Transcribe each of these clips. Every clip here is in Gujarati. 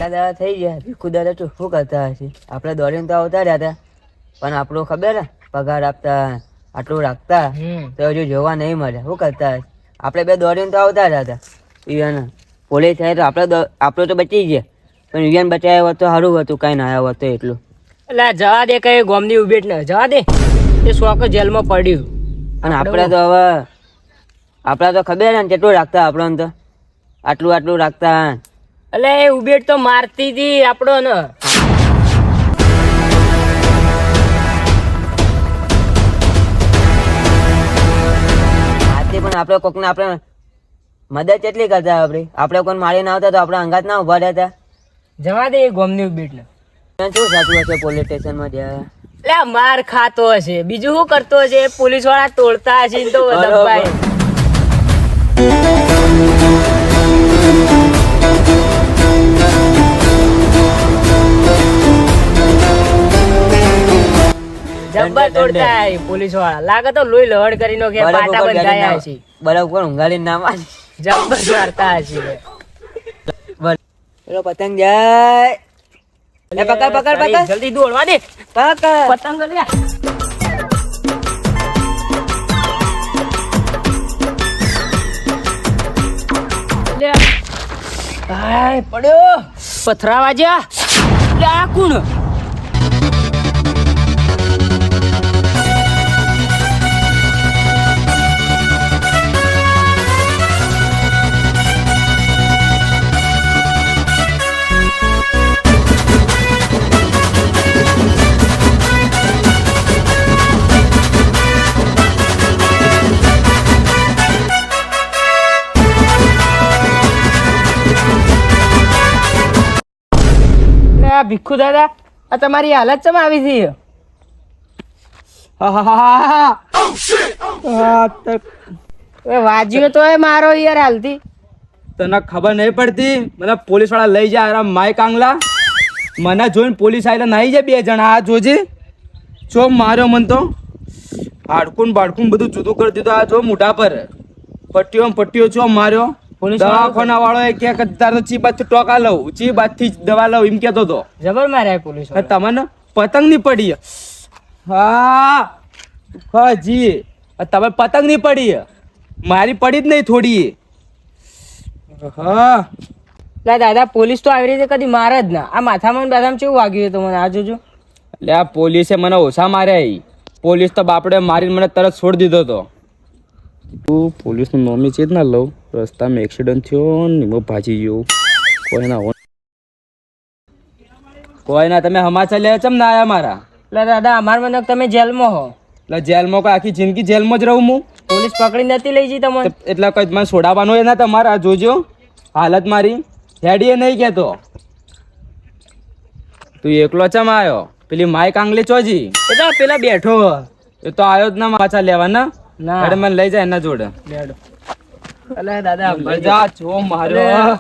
આટલા દાડા થઈ ગયા ભીખુ દાદા તો શું કરતા હશે? આપણે દોડીને તો આવતા રહ્યા હતા, પણ આપણો ખબર હે પગાર આપતા આટલું રાખતા તો હજુ જોવા નહીં મળે. શું કરતા હશે? આપણે બે દોડીને તો આવતા રહ્યા હતા. ઈવન પોલીસ થાય તો આપણો તો બચી ગયા, પણ ઈવન બચાવ્યા હોત તો સારું હતું, કાંઈ ના આવ્યા હોત તો એટલું. એટલે જવા દે, કઈ ગોમની ઉભેટ ને જવા દે, એ શોખ જેલમાં પડ્યું. અને આપણે તો હવે આપણા તો ખબર ને કેટલું રાખતા આપણને, તો આટલું રાખતા. એટલે એ ઉભેટ તો મારતી હતી આપણો ને. પણ આપણે કોકને આપણે મદદ કેટલી કરતા, આપણે કોઈ મારી ના આવતા તો આપણે અંગાત ના ઉભા રહેતા. જવા દે એ ગોમની ઉભેટ ને. શું સાચું હશે? પોલીસ સ્ટેશનમાં જ્યાં એટલે માર ખાતો હશે, બીજું શું કરતો હશે? પોલીસ વાળા તોડતા હશે તો દબાય. જબ્બર તોડતા હશે પોલીસ વાળા. લાગે તો લોહી લહડ કરીને કે પાટા બંધાયા હશે. બરફ પર ઊંઘાડીને ના મારી જબ્બર મારતા હશે. પેલો પતંગ જાય. પકડ જલ્દી દોડવા દે. પતંગ લે. હાય પડ્યો, પથરા વાજ્યા. લે આ કોણ? ભીખુ દાદા, આ તમારી હાલત ચમ આવી છે? વાજ્યો તો મારો યાર હાલતી. તને ખબર નહીં પડતી? મને પોલીસ વાળા લઈ જાય માય કાંગલા. મને જોઈને પોલીસ આવેલા નહીં જાય બે જણા. આ જોજે જો માર્યો મન તો હાડકું બાડકું બધું જુદું કરી દીધું. આ જો મોઢા પર પટ્ટીઓ છો માર્યો. દવાખાના વાળો એ કે તારે ચી બાદ ટોકા લઉં, ચી બાદ થી દવા લઉં એમ કેતો હતો. જબર માર્યા પોલીસ. તમને પતંગ ની પડી? હા જી, તમે પતંગ ની પડી, મારી પડી જ નહીં થોડી. હા દાદા, પોલીસ તો આવી રીતે કદી મારે જ ના. આ માથામાં બાથામાં કેવું વાગ્યું તો મને આ જોજો. એટલે આ પોલીસે મને ઓછા માર્યા. પોલીસ તો બાપડે મારીને મને તરત છોડી દીધો હતો. તું પોલીસનું નોમી છે જ ના લઉં. રસ્તામાં એક્સિડન્ટ થયો ને હું ભાજી ગયો. કોઈ ના તમે સમાચાર લે ચમ ના આયા મારા? એટલે દાદા, અમાર મને તમે જેલમાં હો. એટલે જેલમાં કોઈ આખી જિંદગી જેલમાં જ રહું હું? પોલીસ પકડી નથી લઈ જઈ તમને. એટલે કઈ મને છોડાવવાનો એ ના તમારા. જોજો હાલત મારી હેડીએ નહીં કેતો. તું એકલો ચમ આવ્યો? પેલી માય કાંગલી ચોજી એ તો પેલા બેઠો. એ તો આવ્યો જ ના પાછા લેવા ના. મને લઈ જાય એના જોડે. અલે દાદા, જા જો માર્યો.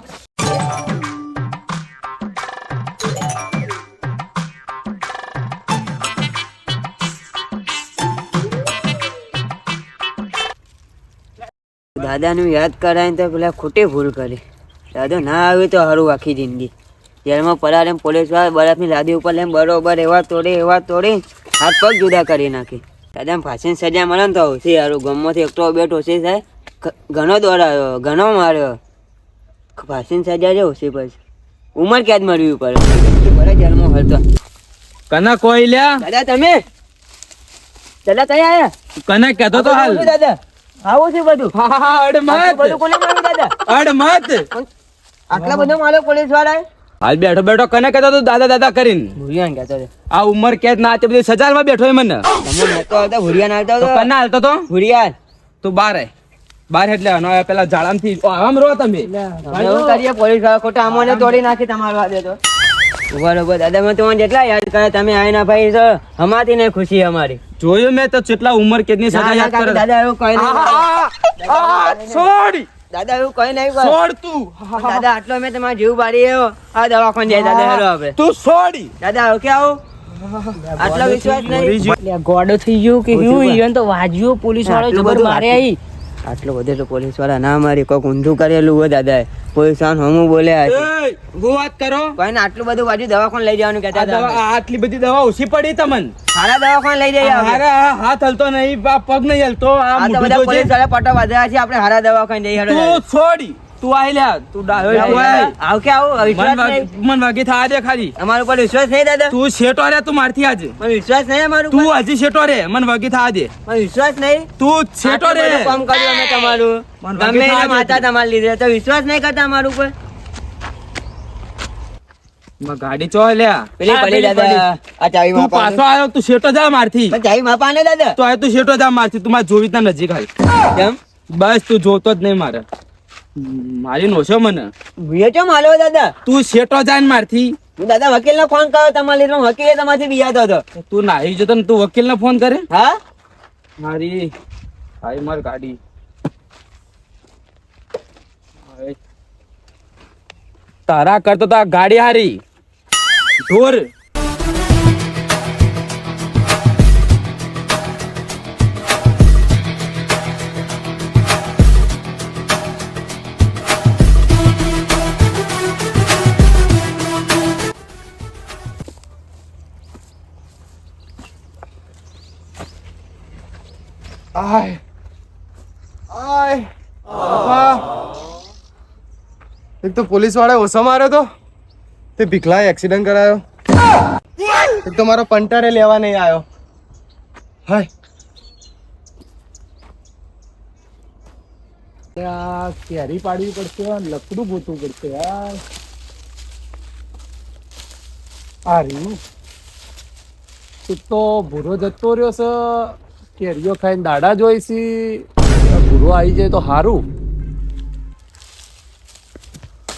દાદાનું યાદ કરાય તો પેલા ખોટી ભૂલ કરી. દાદો ના આવ્યું તો સારું આખી જિંદગી જેલમાં પડારે. પોલીસ વાળા બરફની લાદી ઉપર લઈને બરોબર એવા તોડી હાથ પગ જુદા કરી નાખી. દાદા ફાંસીની સજા મળે ને તો ઓછી સારું. ગમમાંથી એકટો બેટ ઓછી થાય. ઘણો દોડાયો, ઘણો માર્યો. ફાંસીની સજા છે ઓછી પછી ઉંમર ક્યાં જ મળવી પડે જેલમાં હરતો. કના કોઈ લ્યા દાદા તમે દાદા કઈ આયા? કના કહેતો તો હાલ દાદા આવું છે બધું. બધું કોને માર્યું દાદા? આટલા બધો માર્યો પોલીસ વાળાએ? હાલ બેઠો કને કહેતો તું દાદા દાદા કરીને? ભુરિયાન કહેતો હતો. આ ઉંમર કેદ ના તે બધી સજામાં બેઠો હે મને. તમે નતો આવતા ભુરિયાન આવતા તો કના હાલતો તો ભુરિયાન તું બાર એટલે પેલા જાળામથી આમ રો તમે. એવું કરીએ પોલીસ વાળા ખોટા અમોને તોડી નાખી તમારો વાદે તો. બરોબર દાદા, મેં તમને જેટલા યાદ કર્યા તમે આયના ભાઈ તો હમાતી ને ખુશી અમારી. જોયું મેં તો કેટલા ઉંમર કેદની સજા યાદ કરે. દાદા એવું કઈ નહીં. છોડી દાદા એવું કઈ નહીં. છોડ તું. દાદા આટલો મેં તમારો જીવ બારી આ દવાખાને જાય દાદા. હેલો આપણે તું છોડી. દાદા આવું કે આવું આટલો વિશ્વાસ નહીં. ગોડો થઈ ગયો કે હું ઈવન તો વાજ્યો પોલીસ વાળો જબર મારે આવી. આટલો બધો તો પોલીસ વાળા ના મારી કોક ઊંધું કરેલું હોય દાદા પોલીસ વાળા હમું બોલ્યા હશે. એય, હું વાત કરો કોઈ ને આટલું બધું બાજુ દવાખાને લઈ જવાનું આ કહેતા હતા દવા- આ આટલી બધી દવા ઓછી પડી તમને સારા દવાખાને લઈ જઈએ આપણે. હારા આ હાથ હલતો નહીં આ પગ નહીં હલતો આ આ તો મોઢું બધા જોજે. પોલીસ વાળા પટ્ટા બાંધ્યા છે આપણે હારા દવાખાને જઈએ હેડો તું છોડી તું આઈ લ્યા તું ડાયો તું આય. આવ કે આવું વિશ્વાસ નહીં મન વાગી થા દે ખાલી અમારા ઉપર વિશ્વાસ નહીં દાદા તું શેટો રે તું મારથી આજે મને વિશ્વાસ નહીં અમારું તું હજી શેટો રે મન વાગી થા દે મને વિશ્વાસ નહીં તું શેટો રે આટલું બધું કામ કર્યું અમે તમારું મને વાગે ગમે થા એના દે માતા તું. તમારે લીધે તો વિશ્વાસ નહીં કરતા અમારું ઉપર ગાડી ચો લ્યા પેલી આ પડી પેલી દાદા આ ચાવી તું માપા પાછો આવ્યો તું શેટો જા મારથી ચાવી માપા ને દાદા તો આ તું શેટો જા મારથી તું માર જોવી તા નજીક હાલ કેમ બસ તું જોતો જ નહીં મારે મારી નોશો મને વેચો માલો દાદા તું શેટો જા ને મારથી હું દાદા વકીલ ને ફોન કર્યો તમારા લીધે વકીલે તમારથી બિયાતો હતો તું નાહી જતો ને તું વકીલ ને ફોન કરે હા મારી ભાઈ માર ગાડી હાય. તારા કરતો તો આ ગાડી હારી ઢોર આય આય બાપા. એક તો પોલીસ વાળા ઓછો માર્યો તો તે ભીખલાએ એક્સિડન્ટ કરાયો એક તો મારો પંટરે લેવા નહીં આવ્યો હાય કેરી પાડવી પડશે લકડું ગોતવું પડશે યાર આ રહ્યું તું તો ભૂરો જતો રહ્યો છે કેરીઓ ખાઈને દાડા જોઈશી ભૂરો આવી જાય તો સારું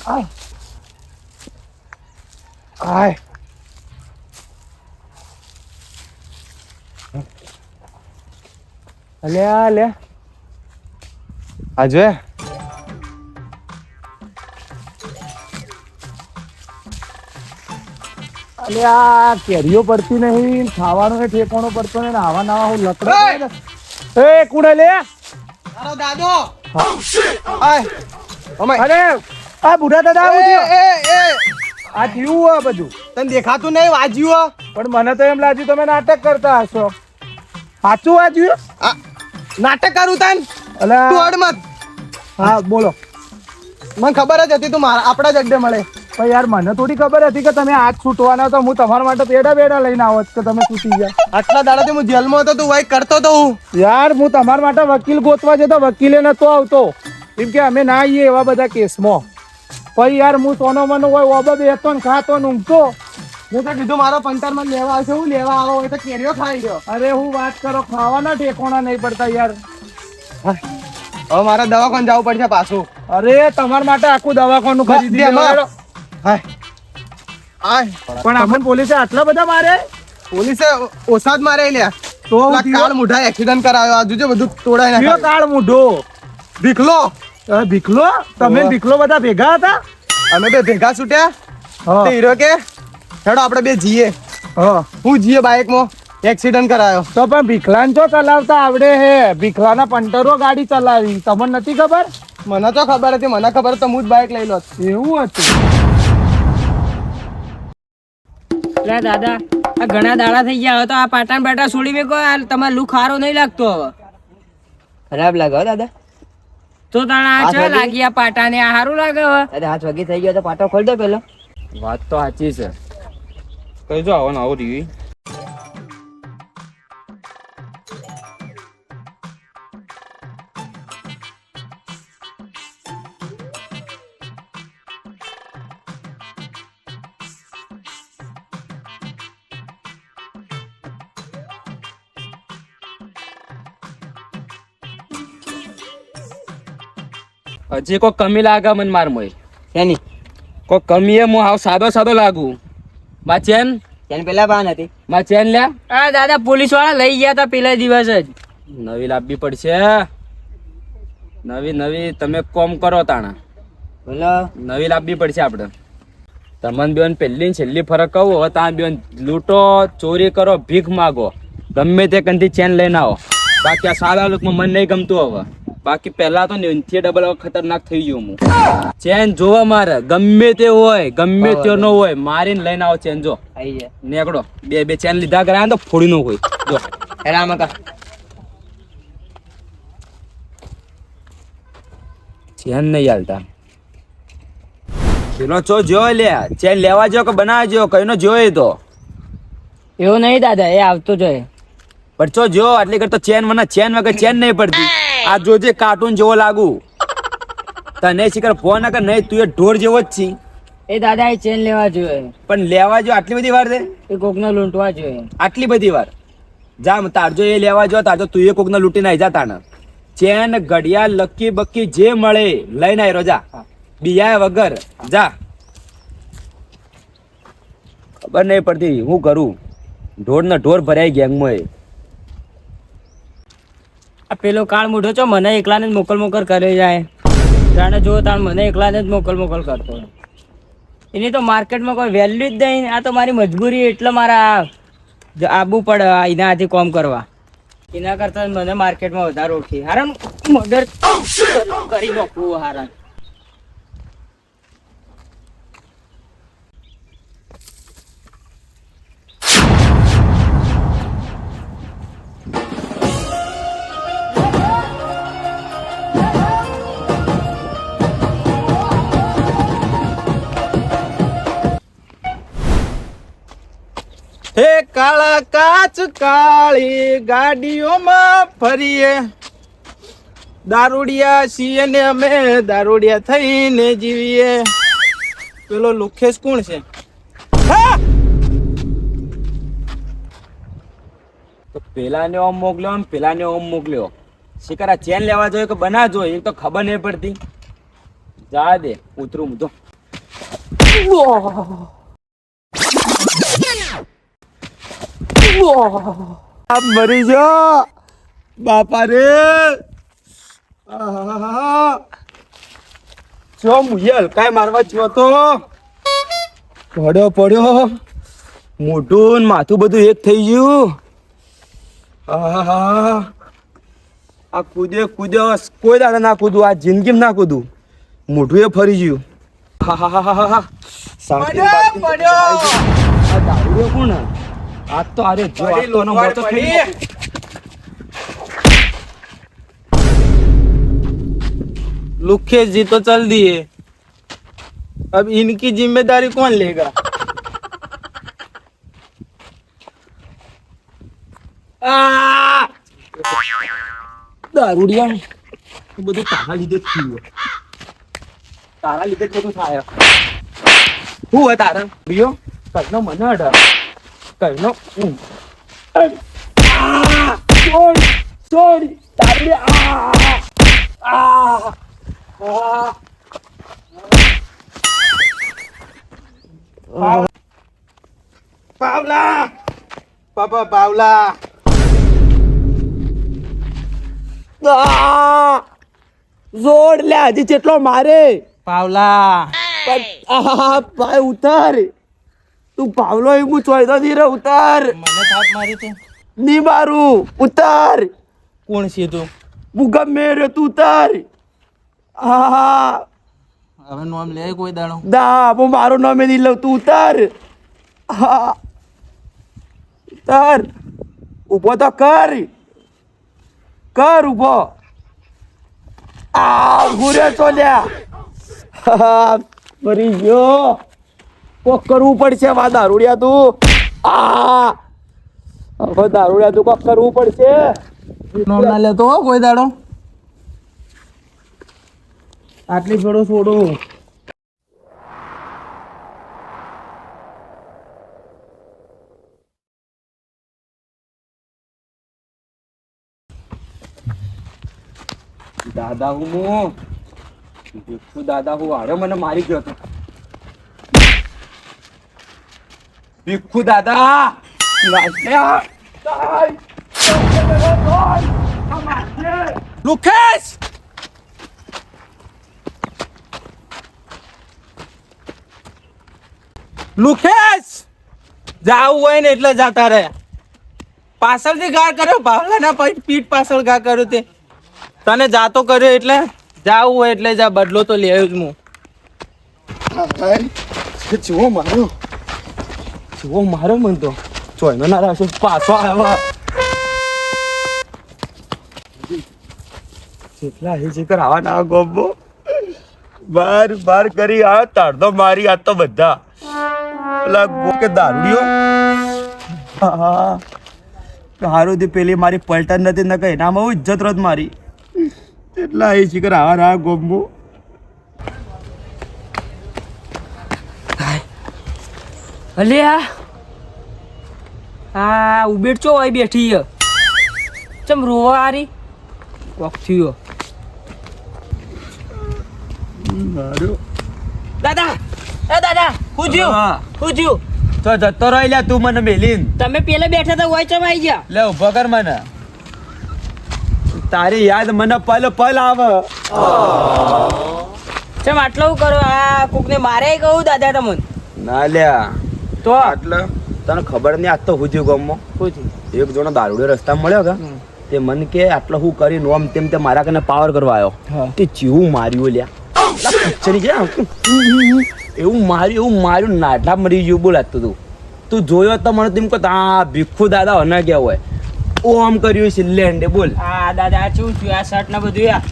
આય આય અલ્યા અલ્યા આજે અલે આ કેરીઓ પડતી નહીં ખાવાનો ઠેકાણો પડતો નહીં ને આવા નવા હું લકડો એ કુડે લે મારો દાદો આય અમાય અરે આ બુઢા દાદા આવું થયું. એ આ થયું આ બધું તને દેખાતું નહીં વાજ્યું પણ મને તો એમ લાગ્યું તમે નાટક કરતા હશો સાચું વાંચ્યું આ નાટક કરું તન અલા તું અડમત હા બોલો મને ખબર જ હતી તું મારા આપણા જ અડ્ડે મળે પણ યાર મને થોડી ખબર હતી કે તમે આજ છૂટવાના તો હું તમારા માટે બેડા બેડા લઈને આવત કે તમે છૂટી ગયા આટલા દાડાથી હું જેલમાં હતો તું વાઈક કરતો તો હું યાર હું તમારા માટે વકીલ ગોતવા જતો વકીલે નતો આવતો કેમ કે અમે ના આવીએ એવા બધા કેસમાં પછી યાર હું સોનો મનો હોય ઓબા બેસતો ને ખાતો ને ઊંઘતો મેં તો કીધું મારો પંટર માં લેવા આવશે હું લેવા આવો હોય તો કેરીઓ ખાઈ ગયો અરે હું વાત કરો ખાવાના ઠેકોણા નહીં પડતા યાર હવે મારે દવાખાને જવું પડશે પાછું અરે તમારા માટે આખું દવાખાનું ખરીદી દે, માં. લેવાડો. હાય આય પણ આપણને પોલીસે આટલા બધા મારે પોલીસે ઓછા જ મારે લ્યા તો હું પેલા કાળ મુઠા એક્સિડન્ટ કરાયો આ જોજે બધું તોડાઈ કયો નાખ્યું કાળ મૂઢો ભીખલો ભીખલો તમે ઓવા. ભીખલો બધા ભેગા હતા અમે બે ભેગા છૂટ્યા હા. તે હીરો કે હેડો આપણે બે જીએ હા હું જીએ બાઇકમાં એક્સિડન્ટ કરાયો તો પણ ભીખલાન ચો ચલાવતા આવડે હે ભીખલાના પંટરો ગાડી ચલાવી તમને નથી ખબર મને તો ખબર હતી મને ખબર તો હું જ બાઇક લઈ લો એવું હતું લે દાદા આ ઘણા દાડા થઈ ગયા હવે તો આ પાટાણ બાટા છોડી મેકો આ તમારે લુક સારો નહીં લાગતો હવે ખરાબ લાગે હો દાદા તો તાણા હાથ આ ચા વાગી? લાગી આ પાટાને આ સારું લાગે હવે દાદા હાથ વાગી થઈ ગયો તો પાટો ખોલ દો પેલો વાત તો સાચી છે કઈ જો આવો ને આવું રહ્યું હજી કોઈ કમી લાગે મને માર મોય શેની કોઈ કમી એ હું હાવ સાદો સાદો લાગુ મા ચેન શેની પેલા પાન હતી મા ચેન લ્યા આ દાદા પોલીસ વાળા લઈ ગયા હતા પેલા દિવસ જ નવી લાવવી પડશે નવી નવી તમે કોમ કરો તાણા બોલો નવી લાવવી પડશે આપણે તમને બેન પહેલી ને છેલ્લી ફરક કહું હવે ત્યાં બેન લૂંટો ચોરી કરો ભીખ માગો ગમે તે કંથી ચેન લઈને આવો બાકી આ સાદા લુકમાં મન નહીં ગમતું હવે બાકી પહેલા તો 90 ડબલ ખતરનાક થઈ ગયો હું. ચેન જોવા મારે ગમે તે હોય ગમે તે નો હોય મારીને લઈને આવો ચેન જો આઈ જાય નેકડો બે ચેન લીધા કરાય તો ફોડી નો હોય જો રામ કા ચેન નહીં હાલતા પેલો ચો જો લે ચેન લેવા જો કે બનાવજો કઈનો જોઈ તો એવું નહીં દાદા, એ આવતો જોઈએ. પણ ચો જો આટલી કરતો ચેન મને ચેન વગર ચેન નહીં પડતી. આ જોજે કાર્ટૂન જેવો લાગુ તને શીખર ફોન કર નહીં તું એ ઢોર જેવો જ છી. એ દાદા એ ચેન લેવા જોઈએ, પણ લેવા જો આટલી બધી વાર છે એ કોકને લૂંટવા જોઈએ. આટલી બધી વાર જા તારજો એ લેવા જો તારજો તું એ કોકને લૂંટીને આવી જા તાને. ચેન ઘડિયાળ લકી બક્કી જે મળે લઈને આવી જા બિયા વગર જા. ખબર નહીં પડતી હું કરું ઢોર ને ઢોર ભરાઈ ગેંગમાં એ. આ પેલો કાળ મૂઢો છો મને એકલાને જ મોકલ કરી જાય. જાણે જો તાણ મને એકલાને જ મોકલ કરતો. એની તો માર્કેટમાં કોઈ વેલ્યુ જ નહીં. આ તો મારી મજબૂરી એટલે મારા આવવું પડે એના હાથે કામ કરવા. એના કરતા મને માર્કેટમાં વધારે ઓળખી હારણ મર્ડર કરી નાખવું હારણ. હે કાળા કાચ કાળી ગાડીઓમાં ફરીએ, દારૂડિયા છીએ ને અમે દારૂડિયા થઈને જીવીએ. પેલો લુખેશ કોણ છે? તો પેલાને ઓમ મોકલ્યો ને પેલાને ઓમ મોકલ્યો. શિકારા ચેન લેવા જોઈએ કે બનાવજો એ તો ખબર નહીં પડતી. જા દે ઉતરું હું તો. મરી જા બાપા રે. જો મુયે હલકાય મારવા જ્યો તો પડ્યો મોઢું ને માથું બધું એક થઈ ગયું. આ કૂદે કોઈ દાડે ના કૂદું, આ જિંદગીમાં ના કૂદું. મોઢું એ ફરી ગયું. આ દારૂ કોણ આ તો અરે જો આ તો નો મોટો થઈ ગયો. लुखेश जी तो चल दिए, अब इनकी जिम्मेदारी कौन लेगा? દારૂડિયા બધું તારા લીધે જ થયું. તારા લીધે જ બધું થાય. શું હોય તારા બીયો કઈનો મને અઢાર કઈનો સોરી દારૂડિયા. पावला पापा पावला જોડ લે હજી જેટલો મારે पावला ભાઈ ઉતાર તું પાવલો એવું ચોયદો દી રે ઉતાર મને થાપ મારી તે ની મારું ઉતાર કોણ છે તું? હું ગમે રે તું ઉતાર. હવે નામ લે કોઈ દાડો દા હું મારું નામ નહીં લઉં તું ઉતાર. ઉતાર ઉભો તો કર ઉભો. ઘુરે ચોલ્યા મરી ગયો. કોક કરવું પડશે વા દારૂડિયા તું. હવે દારૂડિયા તું કોક કરવું પડશે. નામ ના લેતો હો કોઈ દાડો. આટલી છોડો દાદા હું દાદા હું હારે મને મારી ગયો હતો. ભીખુ દાદા લુખેશ જાવું હોય ને એટલે જાતા રહે. પાછળથી ઘા કર્યો ભાવલાના પીઠ પાછળ ઘા કર્યો તે તને જાતો કર્યો એટલે જાવું હોય એટલે જા, બદલો તો લેવું જ હું. જુઓ મારો જુઓ મારો મન તો ચોયનો ના રાખશો, પાછો આવ્યા જેટલા એ જે આવા ના ગોબો બાર બાર કરી આ તાડતો મારી આ તો બધા પેલા કે દારૂડિયો. હા હારું તે પેલી મારી પલટન નથી ન કઈ એનામાં હું ઇજ્જત રત મારી. એટલા એ શીખર આવા ના ગોબો. અલ્યા આ ઉબેર ચો હોય બેઠી છે ચમ રોવા આરી કોક થયો. દાદા એ દાદા હું થયું હા. હું થયું? તો જતો રહી લ્યા તું મને મેલીન. તમે પેલા બેઠા હતા હોય ચમ આવી ગયા? લે ઉભો કર મને. તારી યાદ મને પલ પલ આવે. ચમ આટલું કરો આ કોકને મારે કહું દાદા તમને ના લ્યા તો એટલે તને ખબર નહીં આજ તો હું થયું ગામમાં. શું થયું? એક જણો દારૂડિયો રસ્તા મળ્યો કે તે મને કે આટલો હું કરી નોમ તેમ તે મારા કને પાવર કરવા આવ્યો. હા. તે જીવું માર્યું લ્યા. પિક્ચર એવું માર્યું નાટલા મરી ગયું બોલાતું તું. તું જોયો તો મને તેમ કહો આ ભીખુ દાદા હને ગયા હોય ઓમ કર્યું છે લેન્ડે બોલ. આ દાદા શું થયું આ શર્ટ ને બધું યાર?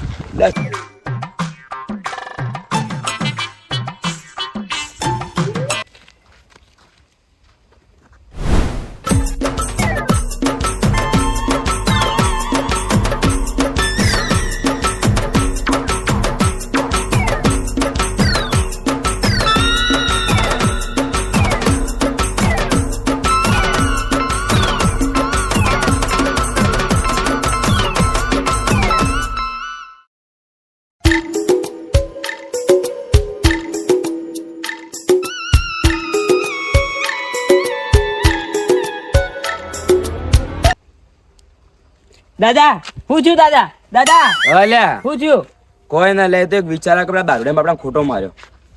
દાદા શું થયું દાદા? દાદા અલ્યા શું થયું? કોઈ ના લે તો એક વિચારા કે દારૂડે આપણા ખોટો માર્યો.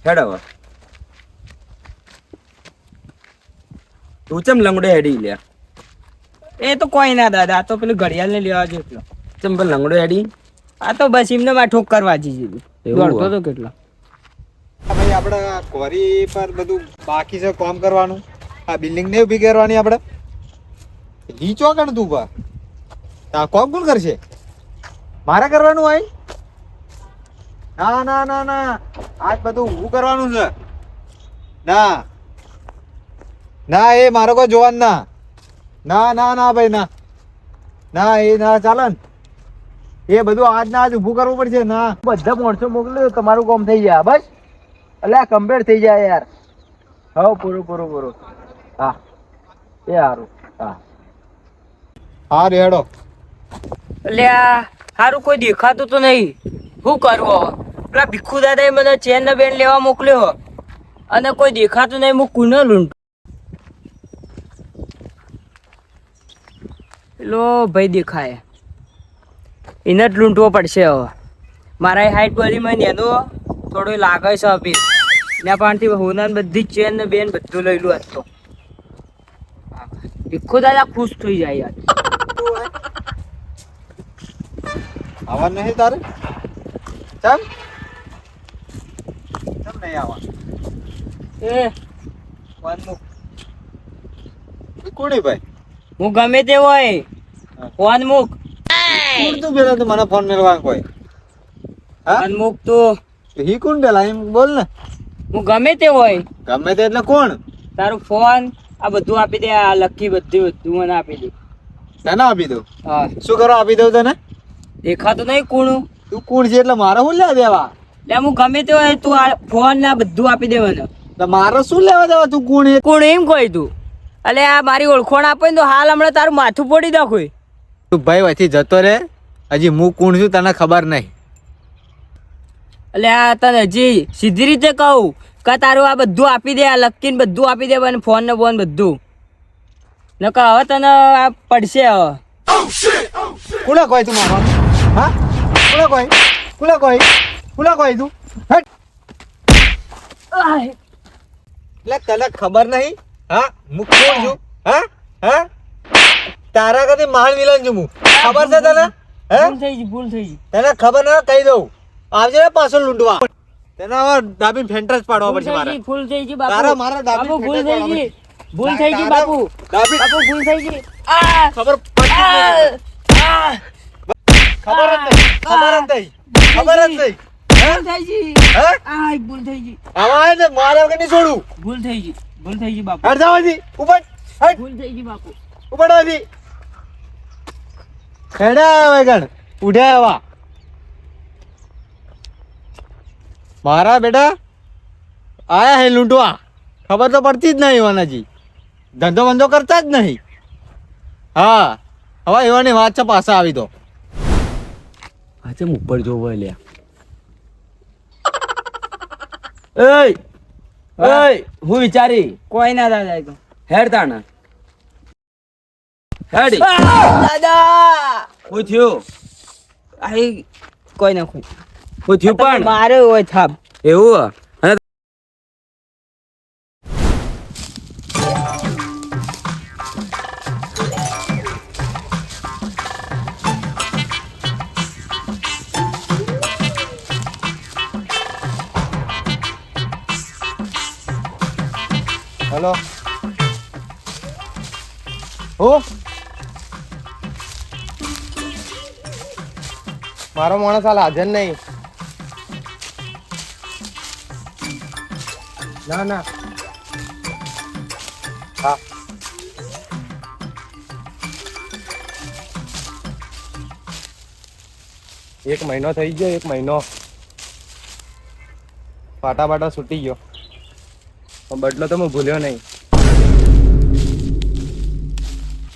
હેડ હવે તું ચમ લંગડો હેડી લ્યા? એ તો કોઈ ના દાદા આ તો પેલું ઘડિયાળ ને લેવા જો એટલો. ચમ પેલો લંગડો હેડી? આ તો બસ એમને માં ઠોક કરવા જીધી એવું દોડતો હોય? તો કેટલો ભાઈ આપણે ક્વોરી પર બધું બાકી છે કામ કરવાનું. આ બિલ્ડિંગ ને ઊભી કરવાની આપણે. ઈ ચોકણ તું પર આ કોમ કોણ કરશે? મારે કરવાનું હોય? ના ના ના ના આજ બધું હું કરવાનું છે. ના ના એ મારો કોઈ જોવાનું ના. ના ના ના ભાઈ ના ના એ ના ચાલે ને. એ બધું આજ ના આજ ઊભું કરવું પડશે. ના બધા માણસો મોકલ્યો તમારું કામ થઈ જાય બસ. એટલે આ કમ્પ્લીટ થઈ જાય યાર. હા પૂરું. હા એ સારું. હા હા રેડો. એટલે આ સારું કોઈ દેખાતું તો નહીં. શું કરવું હવે? પેલા ભીખુ દાદાએ મને ચેન ને બેન લેવા મોકલ્યો અને કોઈ દેખાતું નહીં. હું કુને લૂંટું? પેલો ભાઈ દેખાય એને જ લૂંટવો પડશે હવે. મારા હાઈટ બોડીમાં એનો થોડું લાગે છે અભી ને પાણથી હોના બધી ચેન ને બેન બધું લઈ લું આજ તો. ભીખુ દાદા ખુશ થઈ જાય યાર. આવા નહીં તારે? ચમ નહીં આવા? એ ફોન કોણી ભાઈ? હું ગમે તે હોય ફોન મૂક. કોણ તું પેલા તું મને ફોન મેળવા કોઈ? હા ફોન મૂક તું. હી કોણ પેલા એમ બોલ ને. હું ગમે તે હોય ગમે તે એટલે કોણ? તારું ફોન આ બધું આપી દે. આ લકી બધું મને આપી દે. તને આપી દઉં? હા શું કરો આપી દઉં તને? દેખાતું નહીં કોણ તું કોણ છે એટલે મારે શું લેવા દેવા? એટલે હું ગમે તે હોય તું આ ફોન ને આ બધું આપી દે મને. તો મારે શું લેવા દેવા? તું કોણ? કોણ એમ કોઈ તું? અલે આ મારી ઓળખોણ આપે ને તો હાલ હમણાં તારું માથું ફોડી નાખું. તું ભાઈ વચ્ચે જતો રે. હજી હું કોણ છું તને ખબર નહીં. એટલે આ તને હજી સીધી રીતે કહું કે તારું આ બધું આપી દે. આ લકીને બધું આપી દે અને ફોન ને બોન બધું. નકર હવે તને આ પડશે હવે. કોને કોઈ તું મારવાનું? હા કોને કોઈ તું? હટ. એટલે તને ખબર નહીં? હા હું કોણ છું? હા તારા કદી માલ મિલન છું હું. ખબર છે તને? હે ભૂલ થઈ ગઈ, ભૂલ થઈ ગઈ. તને ખબર ના કહી દઉં આવજે ને પાછો લૂંટવા તને હવે ડાબી ફેન્ટર જ પાડવા ભૂલ પડશે થઈ મારે ગઈ, ભૂલ થઈ ગઈ બાપુ. તારા મારા ડાબી બાપુ ભૂલ ફેંટા થઈ ગઈ, પાડવા ભૂલ થઈ ગઈ બાપુ. ડાબી બાપુ ભૂલ થઈ ગઈ. આ! ખબર પડતી જ આ! નહીં. આ! ખબર જ નહીં ખબર જ નહીં ખબર જ નહીં ભૂલ થઈ ગઈ. હે આ, ભૂલ થઈ ગઈ, આવા આવે ને મારે વગર નહીં છોડું ભૂલ થઈ ગઈ, ભૂલ થઈ ગઈ બાપુ. હટ જાવાજી ઉપર હટ ભૂલ થઈ ગઈ બાપુ. ઉપડવાજી હેડા વેગણ ઉઠ્યા આવા મારા બેટા આયા હે લૂંટવા ખબર તો પડતી જ નહીં વાનાજી ધંધો બંધો કરતા જ નહીં હા હવે એવાની વાત છે પાછા આવી તો આજે ઉપર જોવો લ્યા એય હું વિચારી કોઈ ના દાદા એ તો. હેડ તાણા હેડી દાદા હું થયું આઈ કોઈ ના કોઈ હું થયું પણ મારે હોય થાપ. એવું અને હેલો હો મારો માણસ હાલ હાજર નહીં ના ના હા એક મહિનો થઈ ગયો એક મહિનો પાટા પાટા છૂટી ગયો પણ બદલો તો હું ભૂલ્યો નહીં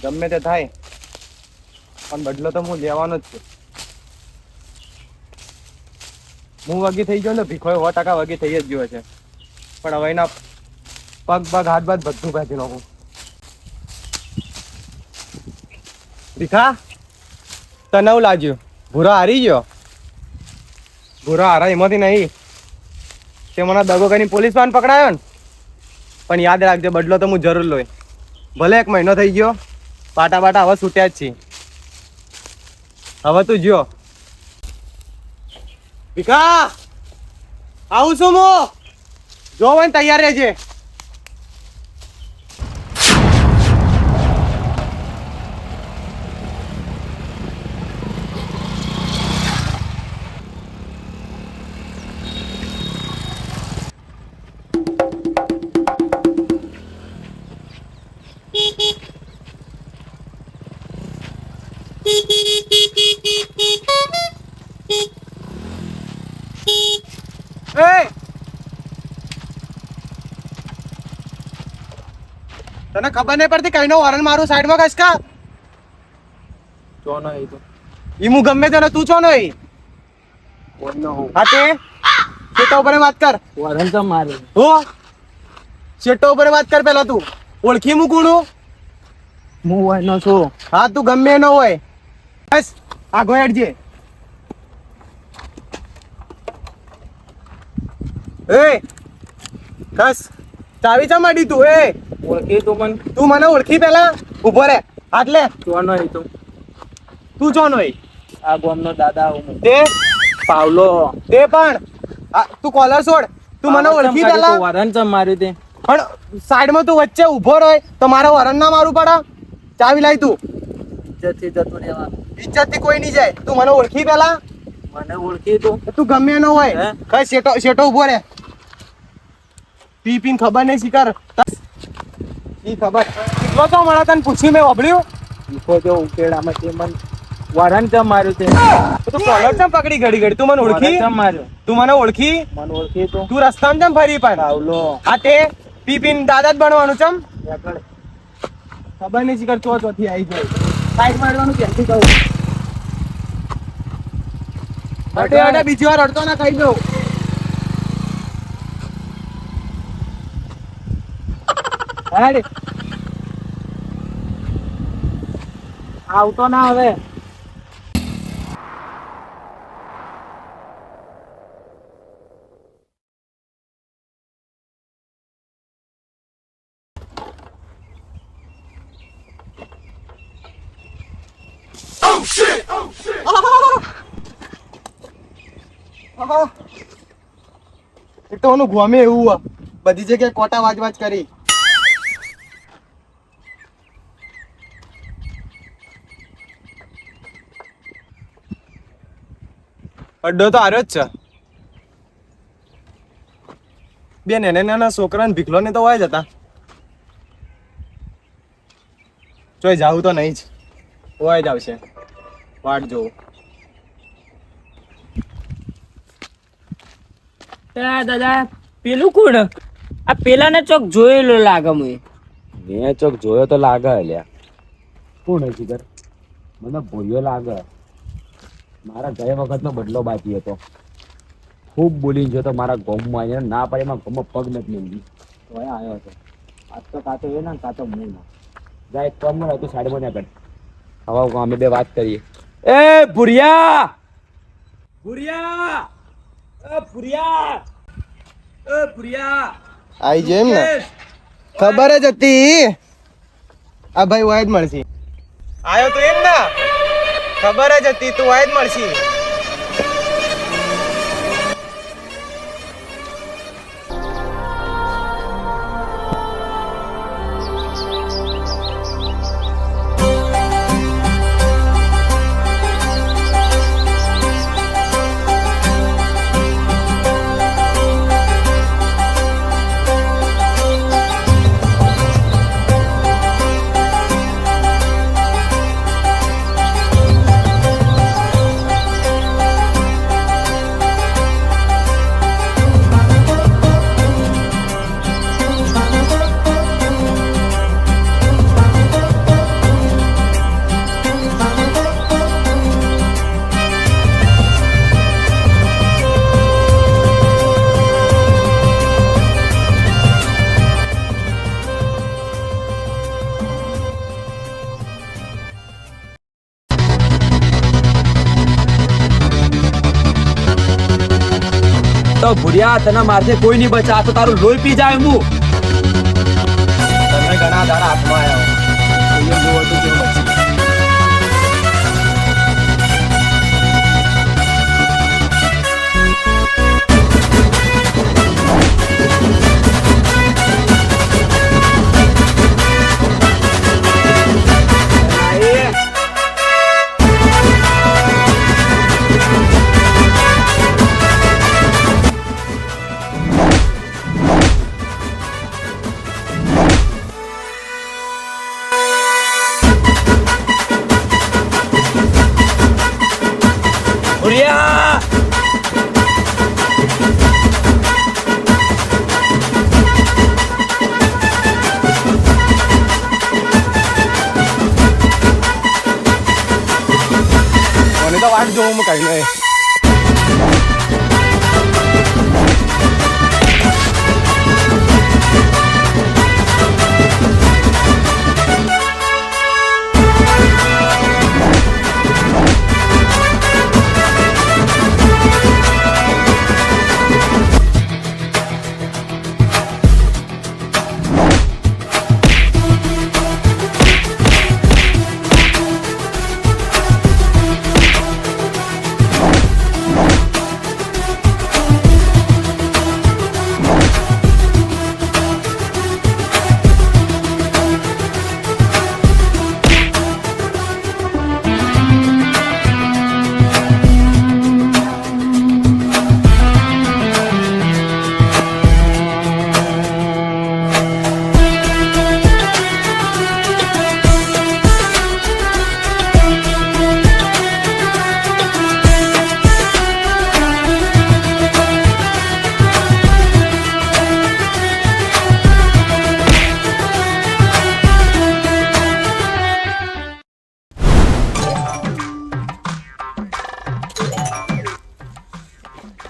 ગમે તે થાય પણ બદલો તો હું લેવાનો જ છું હું વગી થઈ ગયો ને ભીખો 100% વગી થઈ જ ગયો છે પણ હવે એના પગ પગ હાથ બાદ બધું કાઢી નાખું ભીખા તને એવું લાગ્યું ભૂરો હારી ગયો ભૂરો હારા એમાંથી નહીં તે મને દગો કરીને પોલીસ વાન પકડાયો ને પણ યાદ રાખજે બદલો તો હું જરૂર લોય ભલે 1 મહિનો થઈ ગયો પાટા બાટા હવે છૂટ્યા જ છે હવે તું જ્યો ભીખા આવું છું હું જો હોય ને તૈયાર રહેજે એ તને ખબર નહીં પડતી કઈનો હોર્ન મારું સાઈડમાં ખસકા ચોનો એ તો ઈ હું ગમે તેને તું છો નહીં કોઈનો હું હા તે શેટા ઉપર વાત કર વરણ તો મારે હો શેટા ઉપર વાત કર પેલા તું ઓળખી હું કોણું હું વયનો છું હા તું ગમે એનો હોય બસ આગો હેડજે એ બસ ચાવી ચા માંડી તું એ ઓળખી તો પણ તું મને ઓળખી પેલા ઉભો રે હાથ લે ચોનો એ તો તું છો નો આ ગામનો દાદા હું તે પાવલો તે પણ તું કોલર છોડ તું મને ઓળખી પેલા વરણ ચમ માર્યું તે પણ સાઈડમાં તું વચ્ચે ઊભો રહે તો મારે વરણ ના મારું પડે ચાવી લાય તું ઇજ્જતથી જતું રહેવાનું ઇજ્જત થી કોઈ નહીં જાય તું મને ઓળખી પેલા મને ઓળખી તો તું ગમે એનો હોય હે? કઈ શેટો શેટો ઊભો રે પી પીને ખબર નહીં શિકાર ઈ ખબર કેટલો તો મળે તને પૂછ્યું મેં વાપર્યું ઈકો જો ઉકેડામાં તે મન વરણ ચમ માર્યું તે તું કોલર ચમ પકડી ઘડી ઘડી તું મને ઓળખી વરણ ચમ માર્યો તું મને ઓળખી મને ઓળખી તો તું રસ્તામાં ચમ ફરી પણ પાવલો આ તે પી પીને દાદા જ બનવાનું ચમ આગળ ખબર નહીં શિકાર ચોથી આવી જાય સાઈડ મારવાનું ક્યાંથી કહું અડે અડે બીજી વાર અડતો ના ખાઈ દઉં હેડ આવતો ના હવે આહા! એક તો ઓનું ગમે એવું આ. બધી જગ્યાએ કોટા વાજ કરી. અડ્ડો તો આર્યો જ છે. બે નાના છોકરાને ભીખલો ને તો હોય જ હતા. ચોય જાવું તો નહીં જ હોય જ આવશે. વાટ જોવું. દાદા પેલું કોણ આ પેલાને ચોક જોયેલો લાગે મેં ચોક જોયો તો લાગે અલ્યા. કોણ હજી ઘર મને ભૂલ્યો લાગે. મારા ગયા વખતનો બદલો બાકી હતો. ખૂબ બોલીને જો તો મારા ગોમમાં આવીને ના પાડે એમાં ગોમમાં પગ નથી મેળવી તો આવ્યો હતો. આજ તો કાં તો એ ના કાં તો હું ના જાય. એક કામ ન હતું સાઈડમાં ના કર. હવે અમે બે વાત કરીએ. એ ભુરિયા ભુરિયા એ ભુરિયા એ ભુરિયા આઈ જેમ ને ખબર જ હતી આ ભાઈ વાય જ મળશે. આયો તો એમ ના ખબર જ હતી તું વાય જ મળશે. તો ભુરિયા તને મારથી કોઈ નહીં બચા. તો તારું લોહી પી જાય હું. તમે ઘણા દાડા હાથમાં આવ્યા જોવો તો કેવું બચી. ભુરિયા મને તો વાટ જોવું કઈ નહીં.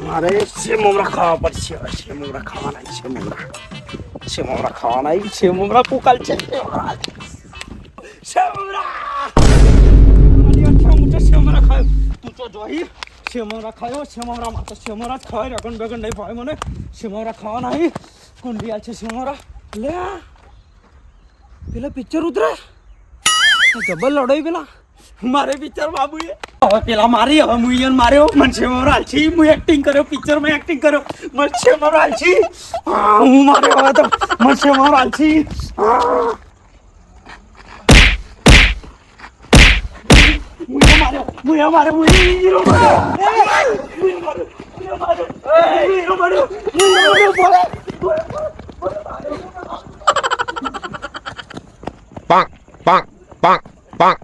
મારે સેમમરા ખાવા પડશે. સેમમરા ખાવાના સેમમરા ખાવાના સેમમરા પુકાલ છે. સેમમરા ખાય તું તો જોઈ. સેમમરા ખાયો સેમમરા માં તો સેમમરા જ ખાય. રગન બગન નહીં ભાઈ મને. સેમમરા ખાવાના કુંડિયા છે સેમમરા. લે પેલા પિક્ચર ઉતરે જબર લડાઈ પેલા મારે પિક્ચર બાબુ હવે પેલા મારી હવે હું ઈયન માર્યો મનસે મારો હાલછી હું એક્ટિંગ કર્યો પિક્ચરમાં એક્ટિંગ કર્યો મનસે મારો હાલછી હું માર્યો હવે તો મનસે મારો હાલછી Bonk, bonk, bonk, bonk.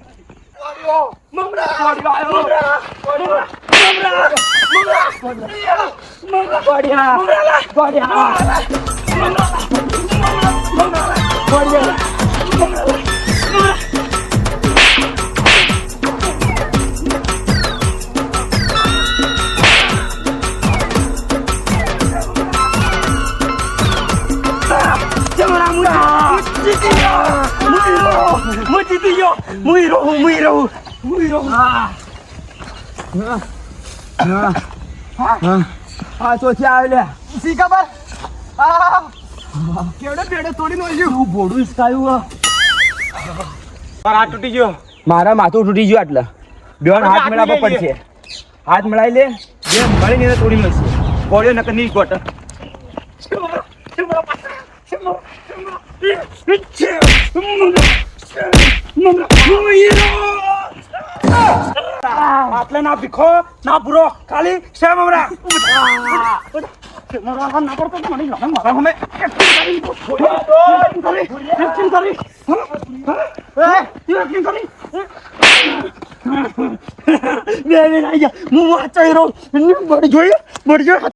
હા તો ત્યાં આવે શી ખબર કેવડે પેડે તોડી નોલ્યું બોડું કાયું હાથ તૂટી ગયો મારા માથું તૂટી ગયું આટલા બેન હાથ મેળવવા પડશે હાથ મેળાવી લે બે મળીને તોડી મળશે કોળ્યો નકર નહીં ગોટ આટલે ના ભીખો ના પૂરો ખાલી સેમ હમરા ના પડતો મને મારા હમે બે આવી ગયા હું વાંચાઈ રહ્યો બળી જોયું